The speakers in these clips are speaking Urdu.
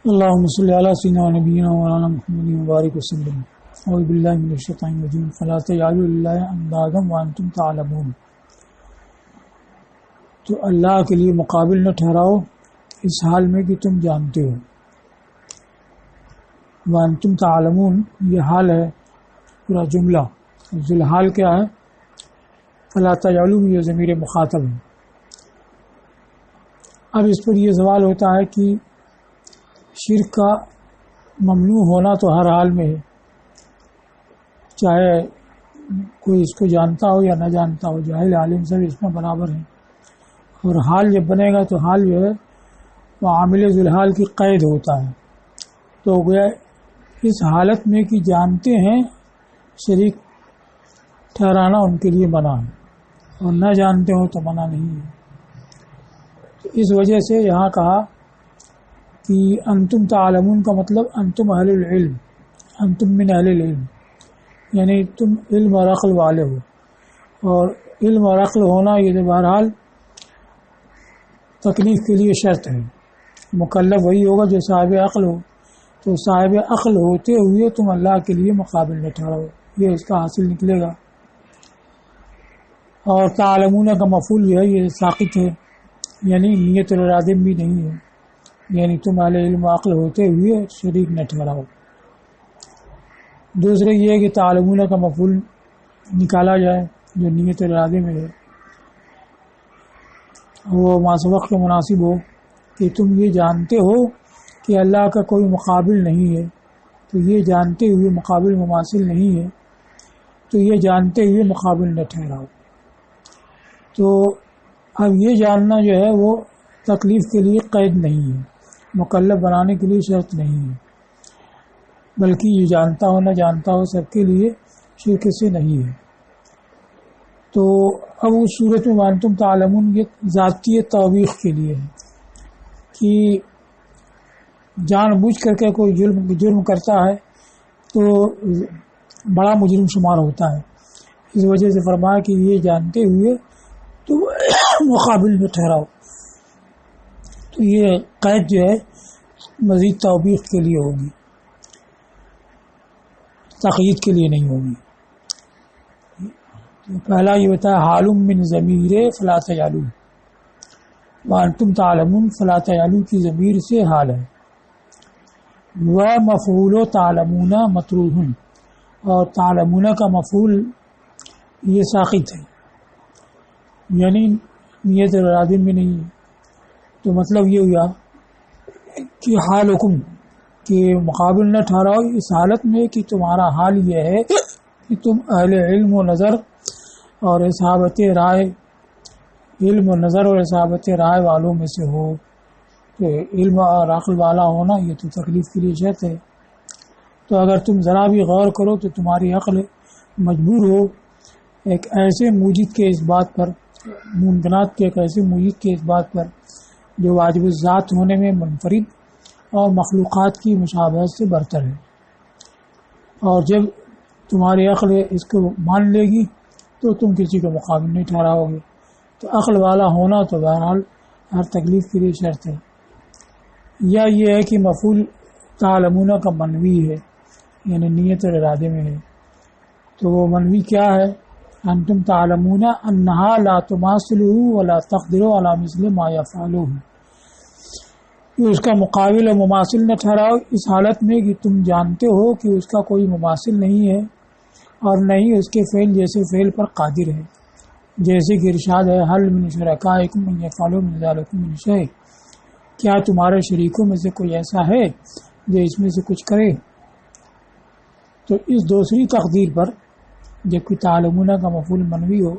اللهم صل على سيدنا ونبينا مولانا محمد وبارك وسلم. اعوذ بالله من الشیطان الرجیم. فلا تجعلوا لله اندادا وانتم تعلمون. تو اللہ کے لیے مقابل نہ ٹھہراؤ اس حال میں کہ تم جانتے ہو. وانتم تعلمون یہ حال ہے پورا جملہ. ذل حال کیا ہے؟ فلا تجعلوا یہ ضمیر مخاطب ہے. اب اس پر یہ سوال ہوتا ہے کہ شرک کا ممنوع ہونا تو ہر حال میں ہے، چاہے کوئی اس کو جانتا ہو یا نہ جانتا ہو، جاہل عالم سب اس میں برابر ہیں. اور حال جب بنے گا تو حال جو ہے وہ عامل ذوالحال کی قید ہوتا ہے. تو گویا اس حالت میں کہ جانتے ہیں شریک ٹھہرانا ان کے لیے منع ہے، اور نہ جانتے ہو تو منع نہیں ہے. تو اس وجہ سے یہاں کہا کہ انتم تعلمون کا مطلب انتم اہل العلم، انتم من اہل العلم، یعنی تم علم اور عقل والے ہو. اور علم اور عقل ہونا یہ بہرحال تکلیف کے لیے شرط ہے. مکلف وہی ہوگا جو صاحب عقل ہو. تو صاحب عقل ہوتے ہوئے تم اللہ کے لیے مقابل نہ ٹھہراؤ، یہ اس کا حاصل نکلے گا. اور تعلمون کا مفعول جو ہے یہ ساقط ہے، یعنی نیت اور ارادے بھی نہیں ہے، یعنی تم اہل علم و عقل ہوتے ہوئے شریک نہ ٹھہراؤ. دوسرے یہ ہے کہ تعلمون کا مفعول نکالا جائے جو نیت اور ارادے میں ہے، وہ ما سبق کے مناسب ہو کہ تم یہ جانتے ہو کہ اللہ کا کوئی مقابل نہیں ہے. تو یہ جانتے ہوئے مقابل مماثل نہیں ہے، تو یہ جانتے ہوئے مقابل نہ ٹھہراؤ. تو اب یہ جاننا جو ہے وہ تکلیف کے لیے قید نہیں ہے، مکلف بنانے کے لیے شرط نہیں ہے، بلکہ یہ جانتا ہو نہ جانتا ہو سب کے لیے شرک سے نہیں ہے. تو اب اس صورت میں وانتم تعلمون یہ ذاتی توبیخ کے لیے ہے کہ جان بوجھ کر کے کوئی جرم کرتا ہے تو بڑا مجرم شمار ہوتا ہے. اس وجہ سے فرمایا کہ یہ جانتے ہوئے تو مقابل میں ٹھہراؤ. تو یہ قید جو ہے مزید توبیخ کے لیے ہوگی، تقیید کے لیے نہیں ہوگی. پہلا یہ ہوتا ہے حالم من ضمیر فلا تجعلوا، وانتم تعلمون فلا تجعلوا کی ضمیر سے حال ہے. و مفعول تعلمون مطروح، اور تعلمون کا مفعول یہ ساقط ہے، یعنی نیت اور ارادے میں نہیں ہے. تو مطلب یہ ہوا کہ حال حکم کہ مقابل نہ ٹھہراؤ اس حالت میں کہ تمہارا حال یہ ہے کہ تم اہل علم و نظر اور اصحابت رائے، علم و نظر اور اصحابت رائے والوں میں سے ہو. تو علم اور عقل والا ہونا یہ تو تکلیف کے لیے شرط ہے. تو اگر تم ذرا بھی غور کرو تو تمہاری عقل مجبور ہو ایک ایسے موجد کے اس بات پر، ممکنات کے ایک ایسے موجد کے اس بات پر جو واجب الذات ہونے میں منفرد اور مخلوقات کی مشابہت سے برتر ہے. اور جب تمہاری عقل اس کو مان لے گی تو تم کسی کو مقابل نہیں ٹھہراؤ گے. تو عقل والا ہونا تو بہرحال ہر تکلیف کے لیے شرط ہے. یا یہ ہے کہ مفعول تعلمون کا منوی ہے، یعنی نیت اور ارادے میں ہے. تو وہ منوی کیا ہے؟ انتم تعلمون انہا لا تماثلہ ولا تقدر علی مثل ما یفعلہ، اس کا مقابل و مماثل نہ ٹھہراؤ اس حالت میں کہ تم جانتے ہو کہ اس کا کوئی مماثل نہیں ہے اور نہیں اس کے فعل جیسے فعل پر قادر ہے. جیسے کہ ارشاد ہے حل من شرکائکم من یفعل من ذلک من شیء، کیا تمہارے شریکوں میں سے کوئی ایسا ہے جو اس میں سے کچھ کرے. تو اس دوسری تقدیر پر جب کہ تعلمون کا مفعول منوی ہو،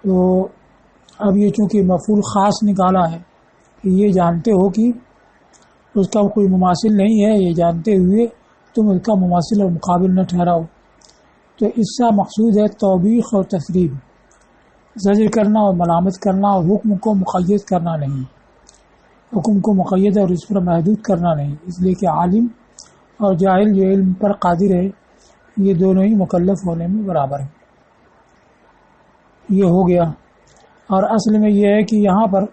تو اب یہ چونکہ مفعول خاص نکالا ہے کہ یہ جانتے ہو کہ اس کا کوئی مماثل نہیں ہے، یہ جانتے ہوئے تم اس کا مماثل اور مقابل نہ ٹھہراؤ. تو اس سے مقصود ہے توبیخ اور تثریب، زجر کرنا اور ملامت کرنا، اور حکم کو مقید کرنا نہیں، حکم کو مقید اور اس پر محدود کرنا نہیں. اس لیے کہ عالم اور جاہل جو علم پر قادر ہے یہ دونوں ہی مکلف ہونے میں برابر ہیں. یہ ہو گیا. اور اصل میں یہ ہے کہ یہاں پر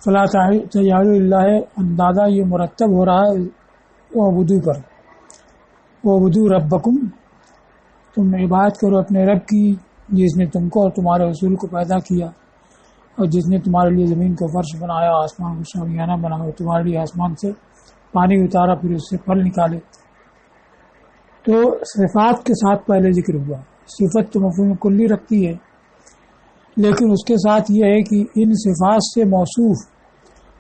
فلا تجعلوا للہ اندازہ یہ مرتب ہو رہا ہے وعبدوا پر، وعبدوا ربکم، تم عبادت کرو اپنے رب کی جس نے تم کو اور تمہارے رسول کو پیدا کیا، اور جس نے تمہارے لیے زمین کو فرش بنایا، آسمان کو شامیانہ بنایا، تمہارے لیے آسمان سے پانی اتارا، پھر اس سے پھل نکالے۔ تو صفات کے ساتھ پہلے ذکر ہوا، صفت تو مفہوم کلی رکھتی ہے، لیکن اس کے ساتھ یہ ہے کہ ان صفات سے موصوف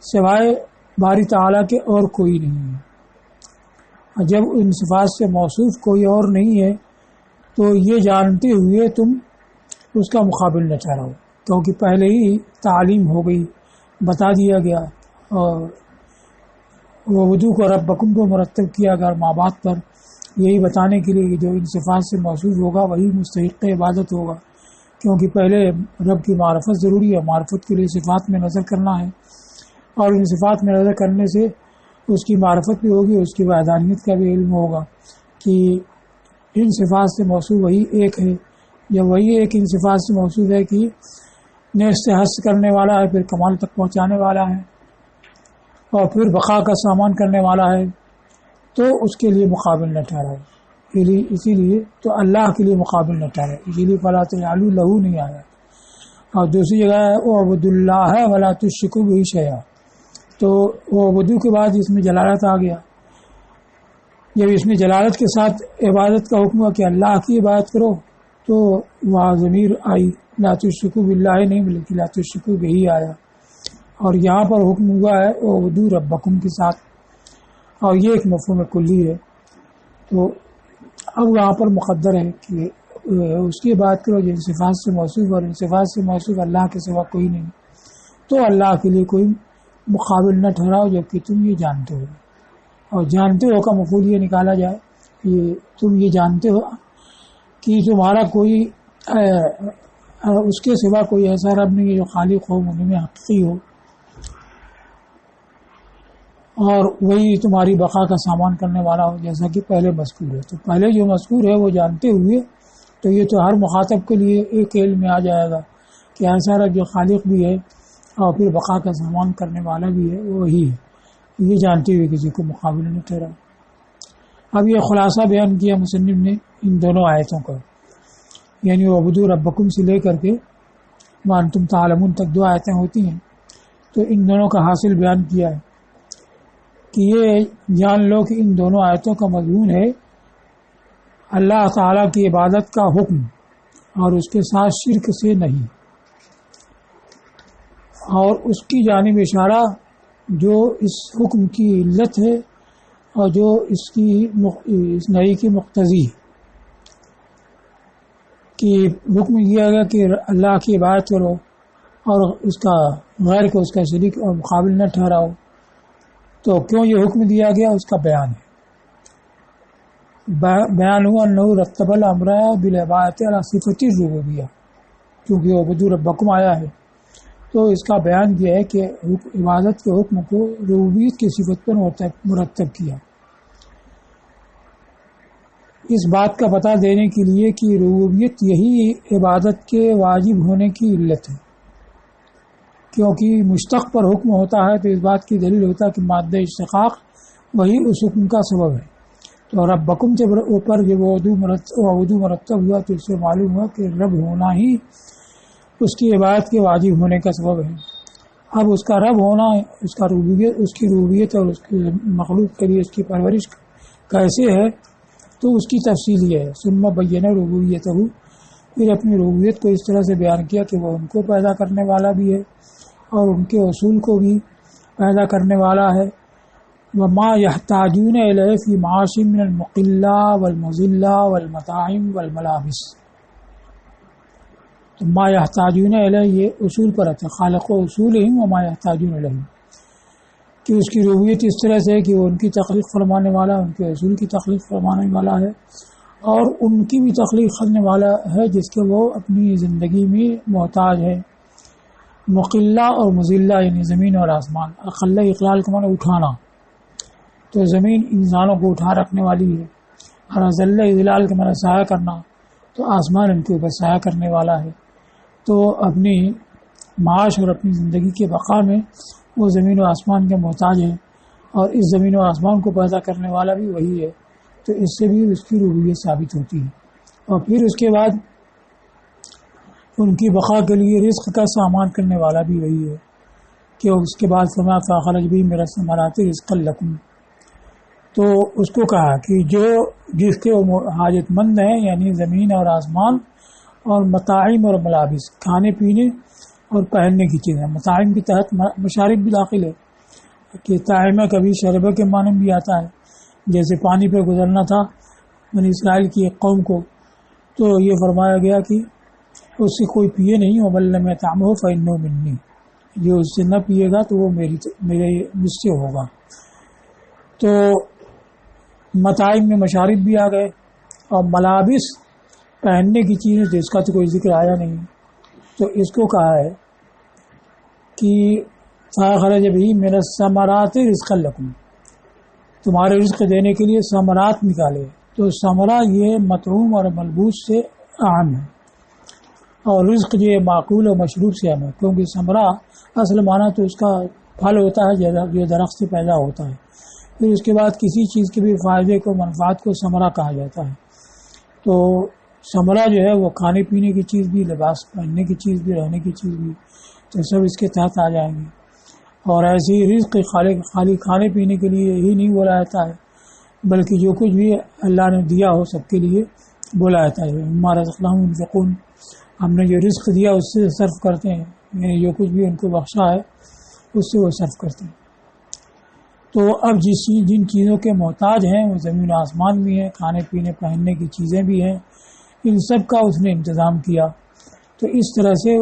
سوائے باری تعالیٰ کے اور کوئی نہیں ہے۔ جب ان صفات سے موصوف کوئی اور نہیں ہے تو یہ جانتے ہوئے تم اس کا مقابل نہ ٹھہراؤ، کیونکہ پہلے ہی تعلیم ہو گئی، بتا دیا گیا، اور وعبدوا کو ربکم کو مرتب کیا گیا ماں باپ پر، یہی بتانے کے لیے کہ جو ان صفات سے موصوف ہوگا وہی مستحق عبادت ہوگا، کیونکہ پہلے رب کی معرفت ضروری ہے، معرفت کے لیے صفات میں نظر کرنا ہے، اور ان صفات میں نظر کرنے سے اس کی معرفت بھی ہوگی، اس کی وحدانیت کا بھی علم ہوگا کہ ان صفات سے موصوف وہی ایک ہے، یا وہی ایک ان صفات سے موصوف ہے کہ نیست حس کرنے والا ہے، پھر کمال تک پہنچانے والا ہے، اور پھر بقا کا سامان کرنے والا ہے، تو اس کے لیے مقابل نہ ٹھہرائے۔ اسی لیے تو اللہ کے لیے مقابل نہ ٹھہرائے، اسی لیے فلا تجعلوا لہ نہیں آیا۔ اور دوسری جگہ ہے وَاعْبُدُوا اللَّهَ وَلَا تُشْرِكُوا بِهِ شَيْئًا، تو وعبدوا کے بعد اس میں جلالت آ گیا۔ جب اس میں جلالت کے ساتھ عبادت کا حکم ہوا کہ اللہ کی عبادت کرو، تو وہاں ضمیر آئی، لا تشرکوا باللہ نہیں بلکہ لا تشرکوا بہ آیا، اور یہاں پر حکم ہوا ہے وعبدوا ربکم کے ساتھ، اور یہ ایک مفہوم کلی ہے۔ تو اب یہاں پر مقدر ہے کہ اس کی بات کرو جن صفات سے موصوف، اور ان صفات سے موصوف اللہ کے سوا کوئی نہیں، تو اللہ کے لیے کوئی مقابل نہ ٹھہراؤ جبکہ تم یہ جانتے ہو۔ اور جانتے ہو کا مفعول یہ نکالا جائے کہ تم یہ جانتے ہو کہ تمہارا کوئی اس کے سوا کوئی ایسا رب نہیں ہے جو خالق ہو، منعم حقیقی ہو، اور وہی تمہاری بقا کا سامان کرنے والا ہو، جیسا کہ پہلے مذکور ہے۔ تو پہلے جو مذکور ہے وہ جانتے ہوئے تو یہ تو ہر مخاطب کے لیے ایک علم میں آ جائے گا کہ ایسا رب جو خالق بھی ہے اور پھر بقا کا سامان کرنے والا بھی ہے، وہی ہے، یہ جانتے ہوئے کسی کو مقابل نہیں ٹھہرا۔ اب یہ خلاصہ بیان کیا مصنف نے ان دونوں آیتوں کا، یعنی وعبدوا ربکم سے لے کر کے وانتم تعلمون تک 2 آیتیں ہوتی ہیں، تو ان دونوں کا حاصل بیان کیا ہے کہ یہ جان لو کہ ان دونوں آیتوں کا مضمون ہے اللہ تعالیٰ کی عبادت کا حکم، اور اس کے ساتھ شرک سے نہیں، اور اس کی جانب اشارہ جو اس حکم کی علت ہے اور جو اس نئی کی مقتضی ہے، کہ حکم دیا گیا کہ اللہ کی عبادت کرو اور اس کا غیر کو اس کا شریک اور مقابل نہ ٹھہراؤ، تو کیوں یہ حکم دیا گیا اس کا بیان ہے۔ بیان ہوا انہ رتب الامر بالعبادت علی صفۃ الربوبیہ، کیونکہ وعبدوا ربکم آیا ہے تو اس کا بیان کیا ہے کہ عبادت کے حکم کو ربوبیت کی صفت پر مرتب کیا، اس بات کا پتہ دینے کے لیے کہ ربوبیت یہی عبادت کے واجب ہونے کی علت ہے، کیونکہ مشتق پر حکم ہوتا ہے تو اس بات کی دلیل ہوتا ہے کہ مادہ اشتقاق وہی اس حکم کا سبب ہے۔ تو ربکم کے اوپر جب وعبدوا مرتب ہوا تو اس سے معلوم ہوا کہ رب ہونا ہی اس کی عبادت کے واجب ہونے کا سبب ہے۔ اب اس کا رب ہونا، اس کا ربوبیت، اس کی ربوبیت اور اس کی مخلوق کے لیے اس کی پرورش کیسے ہے تو اس کی تفصیل یہ ہے۔ ثم بینا ربوبیتہ، پھر اپنی ربوبیت کو اس طرح سے بیان کیا کہ وہ ان کو پیدا کرنے والا بھی ہے اور ان کے اصول کو بھی پیدا کرنے والا ہے۔ وما يحتاجون الیہ فی معاش من المقلہ والمذلہ والمطاعم والملابس، تو ما یحتاجون الیہ یہ اصول پر ہے، خالق و اصولہم وما یحتاجون الیہ، کہ اس کی ربوبیت اس طرح سے ہے کہ وہ ان کی تخلیق فرمانے والا، ان کے اصول کی تخلیق فرمانے والا ہے، اور ان کی بھی تخلیق کرنے والا ہے جس کے وہ اپنی زندگی میں محتاج ہے۔ مقلہ اور مذلہ یعنی زمین اور آسمان، اقلہ اقلال کا معنی اٹھانا، تو زمین انسانوں کو اٹھا رکھنے والی ہے، اور ذل اذلال کا معنی سایہ کرنا، تو آسمان ان کے اوپر سایہ کرنے والا ہے۔ تو اپنی معاش اور اپنی زندگی کے بقا میں وہ زمین و آسمان کے محتاج ہے، اور اس زمین و آسمان کو پیدا کرنے والا بھی وہی ہے، تو اس سے بھی اس کی ربوبیت ثابت ہوتی ہے۔ اور پھر اس کے بعد ان کی بقا کے لیے رزق کا سامان کرنے والا بھی وہی ہے، کہ اس کے بعد فرمایا فاخرج بھی میرا ثمرات رزقا لکم، تو اس کو کہا کہ جو جس کے حاجت مند ہیں، یعنی زمین اور آسمان، اور مطاعم اور ملابس، کھانے پینے اور پہننے کی چیزیں۔ مطاعم کے تحت مشارب بھی داخل ہے، کہ طعمہ کبھی شربہ کے معنی بھی آتا ہے، جیسے پانی پہ گزرنا تھا بنی اسرائیل کی ایک قوم کو، تو یہ فرمایا گیا کہ اس سے کوئی پیے نہیں، ومن لم یطعمہ فإنہ منی، جو اس سے نہ پیے گا تو وہ میرے مجھ سے ہوگا۔ تو مطاعم میں مشارب بھی آ گئے، اور ملابس پہننے کی چیزیں جس کا تو کوئی ذکر آیا نہیں، تو اس کو کہا ہے کہ فاخرج بھی من الثمرات رزقا لکم، تمہارے رزق دینے کے لیے ثمرات نکالے۔ تو ثمرہ یہ مطعوم اور ملبوس سے اہم ہے، اور رزق جو ہے معقول اور مشروب سے اہم ہے، کیونکہ ثمرہ اصل معنی تو اس کا پھل ہوتا ہے جو درخت سے پیدا ہوتا ہے، پھر اس کے بعد کسی چیز کے بھی فائدے کو منفعت کو ثمرہ کہا جاتا ہے۔ تو ثمرہ جو ہے وہ کھانے پینے کی چیز بھی، لباس پہننے کی چیز بھی، رہنے کی چیز بھی، تو سب اس کے تحت آ جائیں گے۔ اور ایسے ہی رزق خالی کھانے پینے کے لیے ہی نہیں بولا جاتا ہے، بلکہ جو کچھ بھی اللہ نے دیا ہو سب کے لیے بولا جاتا ہے۔ مما رزقناہم ينفقون، ہم نے جو رزق دیا اس سے صرف کرتے ہیں، یعنی جو کچھ بھی ان کو بخشا ہے اس سے وہ صرف کرتے ہیں۔ تو اب جن چیزوں کے محتاج ہیں وہ زمین و آسمان بھی ہیں، کھانے پینے پہننے کی چیزیں بھی ہیں، ان سب کا اس نے انتظام کیا۔ تو اس طرح سے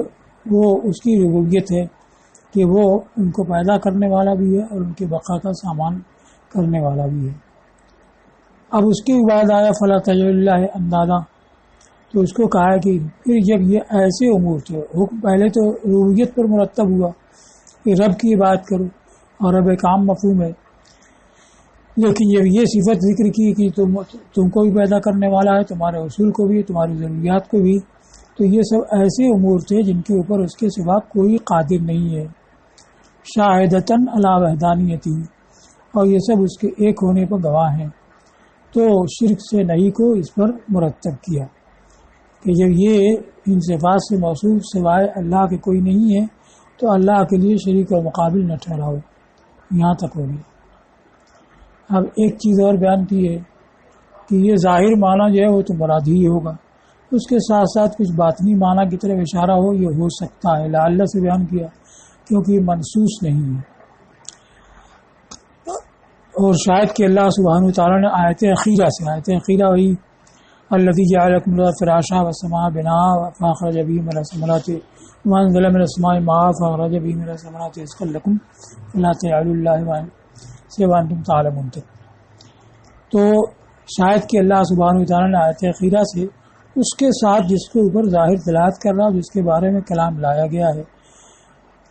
وہ اس کی ربوبیت ہے کہ وہ ان کو پیدا کرنے والا بھی ہے اور ان کی بقا کا سامان کرنے والا بھی ہے۔ اب اس کے بعد آیا فلا تجعلوا للہ اندادا، تو اس کو کہا ہے کہ پھر جب یہ ایسے امور تھے، حکم پہلے تو ربوبیت پر مرتب ہوا کہ رب کی عبادت کرو، اور رب ایک عام مفہوم ہے، لیکن جب یہ صفت ذکر کی کہ تم کو بھی پیدا کرنے والا ہے، تمہارے اصول کو بھی، تمہاری ضروریات کو بھی، تو یہ سب ایسے امور تھے جن کے اوپر اس کے سوا کوئی قادر نہیں ہے، شاہدتاً علی وحدانیتی، اور یہ سب اس کے ایک ہونے پر گواہ ہیں۔ تو شرک سے نہیں کو اس پر مرتب کیا کہ جب یہ ان صفات سے موصوف سوائے اللہ کے کوئی نہیں ہے تو اللہ کے لیے شریک اور مقابل نہ ٹھہراؤ۔ یہاں تک ہو گیا۔ اب ایک چیز اور بیان کی ہے کہ یہ ظاہر معنی جو ہے وہ تو مراد ہی ہوگا، اس کے ساتھ ساتھ کچھ باطنی معنی کی طرف اشارہ ہو، یہ ہو سکتا ہے، لعل سے بیان کیا کیونکہ یہ منسوس نہیں ہے۔ اور شاید کہ اللہ سبحانہ وتعالیٰ نے آیت اخیرہ وہی الذی جعل لکم الارض فراشا والسماء بناء فاخرج به من الثمرات وانزل من السماء ماء فاخرج به من الثمرات رزقا لکم فلا تجعلوا للہ وانتم تعلمون۔ تو شاید کہ اللہ سبحانہ وتعالیٰ نے آیت اخیرہ سے اس کے ساتھ جس کے اوپر ظاہر دلالت کر رہا، جس کے بارے میں کلام لایا گیا ہے،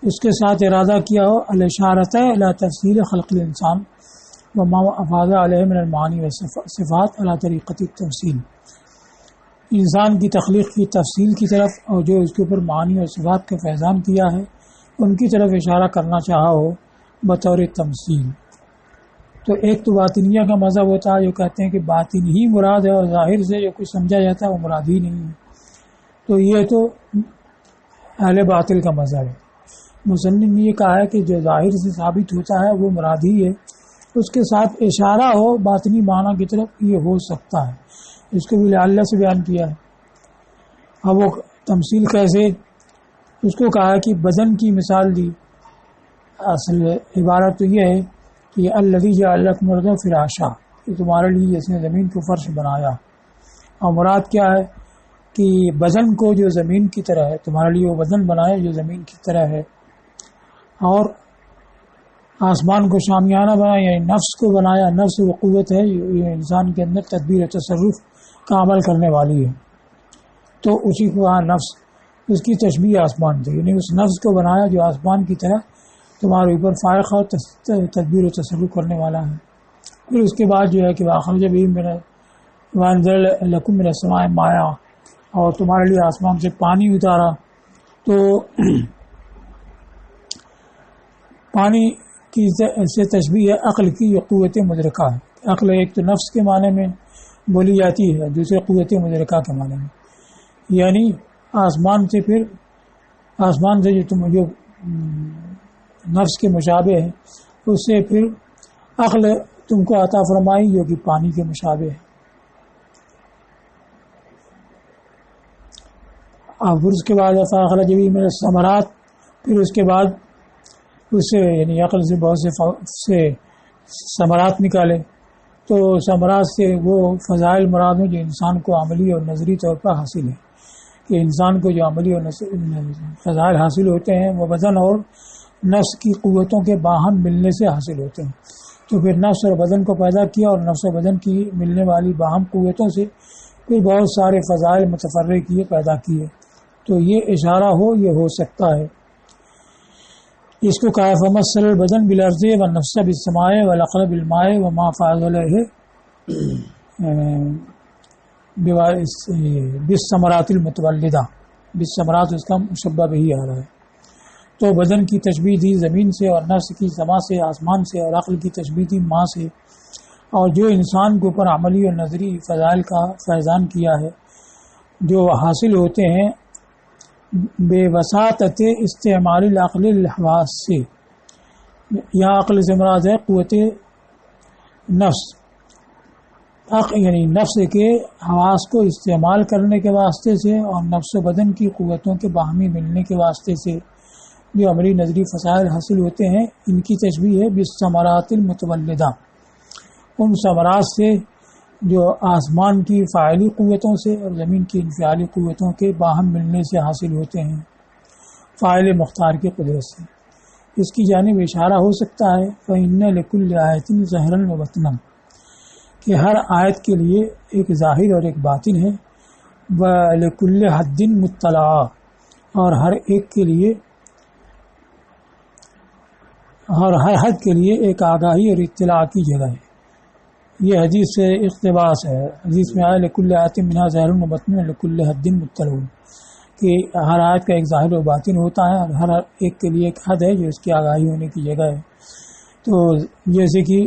اس کے ساتھ ارادہ کیا ہو الاشارۃ الی تفصیل خلق الانسان وما افاض علیہ من المعانی والصفات علی طریقۃ التفصیل، انسان کی تخلیق کی تفصیل کی طرف اور جو اس کے اوپر معانی اور صفات کا فیضان کیا ہے ان کی طرف اشارہ کرنا چاہا ہو بطور تمثیل۔ تو ایک تو باطنیہ کا مذہب ہوتا ہے جو کہتے ہیں کہ باطن ہی مراد ہے اور ظاہر سے جو کچھ سمجھا جاتا ہے وہ مراد ہی نہیں ہے، تو یہ تو اہل باطل کا مذہب ہے۔ مصنف نے یہ کہا ہے کہ جو ظاہر سے ثابت ہوتا ہے وہ مراد ہی ہے، اس کے ساتھ اشارہ ہو باطنی معنی کی طرف یہ ہو سکتا ہے، اس کو بھی لعل سے بیان کیا ہے۔ اب وہ تمثیل کیسے؟ اس کو کہا کہ بدن کی مثال دی، اصل عبارت تو یہ ہے کہ الذی جعل لکم الارض فراشا، کہ تمہارے لیے جس نے زمین کو فرش بنایا، اور مراد کیا ہے کہ بدن کو جو زمین کی طرح ہے، تمہارے لیے وہ بدن بنایا جو زمین کی طرح ہے، اور آسمان کو شامیانہ بنایا، یعنی نفس کو بنایا، نفس وہ قوت ہے یہ انسان کے اندر تدبیر و تصرف کا عمل کرنے والی ہے، تو اسی کو کہا نفس، اس کی تشبیہ آسمان تھی، یعنی اس نفس کو بنایا جو آسمان کی طرح تمہارے اوپر فائق اور تدبیر و تصرف کرنے والا ہے۔ پھر اس کے بعد جو ہے کہ وَأَخْرَجَ بِهِ وَأَنزَلَ لَكُم مِّنَ السَّمَاءِ مَاءً، اور تمہارے لیے آسمان سے پانی اتارا۔ تو پانی کی سے تشبیہ ہے عقل کی، یہ قوت مدرکہ ہے. عقل ایک تو نفس کے معنی میں بولی جاتی ہے، دوسرے قوت مدرکہ کے معنی میں، یعنی آسمان سے جو نفس کے مشابہ ہے، اس سے پھر عقل تم کو عطا فرمائی جو کہ پانی کے مشابہ ہے. اور اس کے بعد فاخرج به من الثمرات، پھر اس کے بعد اس سے یعنی عقل سے بہت سے ثمرات نکالے. تو ثمرات سے وہ فضائل مراد ہیں جو انسان کو عملی اور نظری طور پر حاصل ہے، کہ انسان کو جو عملی اور فضائل حاصل ہوتے ہیں وہ بدن اور نفس کی قوتوں کے باہم ملنے سے حاصل ہوتے ہیں. تو پھر نفس اور بدن کو پیدا کیا اور نفس و بدن کی ملنے والی باہم قوتوں سے پھر بہت سارے فضائل متفرق کیے پیدا کیے. تو یہ اشارہ یہ ہو سکتا ہے. اس کو کہا فمثل البدن بالارض والنفس بالسماء والعقل بالماء وما فاضل ہے بالثمرات المتولدہ. بالثمرات اس کا مشبہ بھی آ رہا ہے. تو بدن کی تشبیہ دی زمین سے، اور نفس کی سما سے، آسمان سے، اور عقل کی تشبیہ دی ماں سے. اور جو انسان کے اوپر عملی اور نظری فضائل کا فیضان کیا ہے جو حاصل ہوتے ہیں بے وساطت استعمال العقل الحواس سے. یہاں عقل سے مراد ہے قوت نفس، یعنی نفس کے حواس کو استعمال کرنے کے واسطے سے اور نفس و بدن کی قوتوں کے باہمی ملنے کے واسطے سے جو عملی نظری فضائل حاصل ہوتے ہیں، ان کی تشبیہ ہے بالثمرات المتولدہ، ان ثمرات سے جو آسمان کی فاعلی قوتوں سے اور زمین کی انفعالی قوتوں کے باہم ملنے سے حاصل ہوتے ہیں، فاعل مختار کی قدرت سے. اس کی جانب اشارہ ہو سکتا ہے فَإِنَّ لِكُلِّ آیَةٍ ظَاہِرًا وَبَاطِنًا، کہ ہر آیت کے لیے ایک ظاہر اور ایک باطن ہے. وَلِكُلِّ حَدٍّ مُطَّلَعًا، اور ہر ایک کے لیے ہر حد کے لیے ایک آگاہی اور اطلاع کی جگہ ہے. یہ حدیث سے اقتباس ہے. حدیث میں آیا لِكُلِّ آیَةٍ مِنْهَا ظَاہِرٌ وَبَاطِنٌ وَلِكُلِّ حَدٍّ مُطَّلَعٌ، کہ ہر آیت کا ایک ظاہر و باطن ہوتا ہے اور ہر ایک کے لیے ایک حد ہے جو اس کی آگاہی ہونے کی جگہ ہے. تو جیسے کہ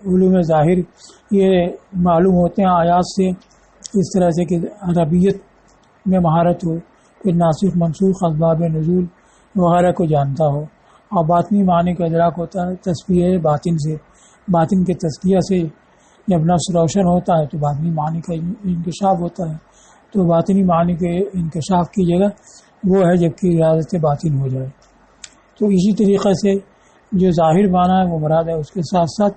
علوم ظاہر یہ معلوم ہوتے ہیں آیات سے، اس طرح سے کہ عربیت میں مہارت ہو، پھر ناسخ منسوخ، اسباب نزول وغیرہ کو جانتا ہو. اور باطنی معنی کا ادراک ہوتا ہے تسبیح باطن سے. باطن کے تزکیہ سے جب نفس روشن ہوتا ہے تو باطنی معنی کا انکشاف ہوتا ہے. تو باطنی معنی کے انکشاف کی جگہ وہ ہے جب کہ ریاضت باطن ہو جائے. تو اسی طریقے سے جو ظاہر معنی ہے وہ مراد ہے، اس کے ساتھ ساتھ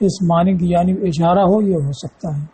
اس معنی کی جانب اشارہ یہ ہو سکتا ہے.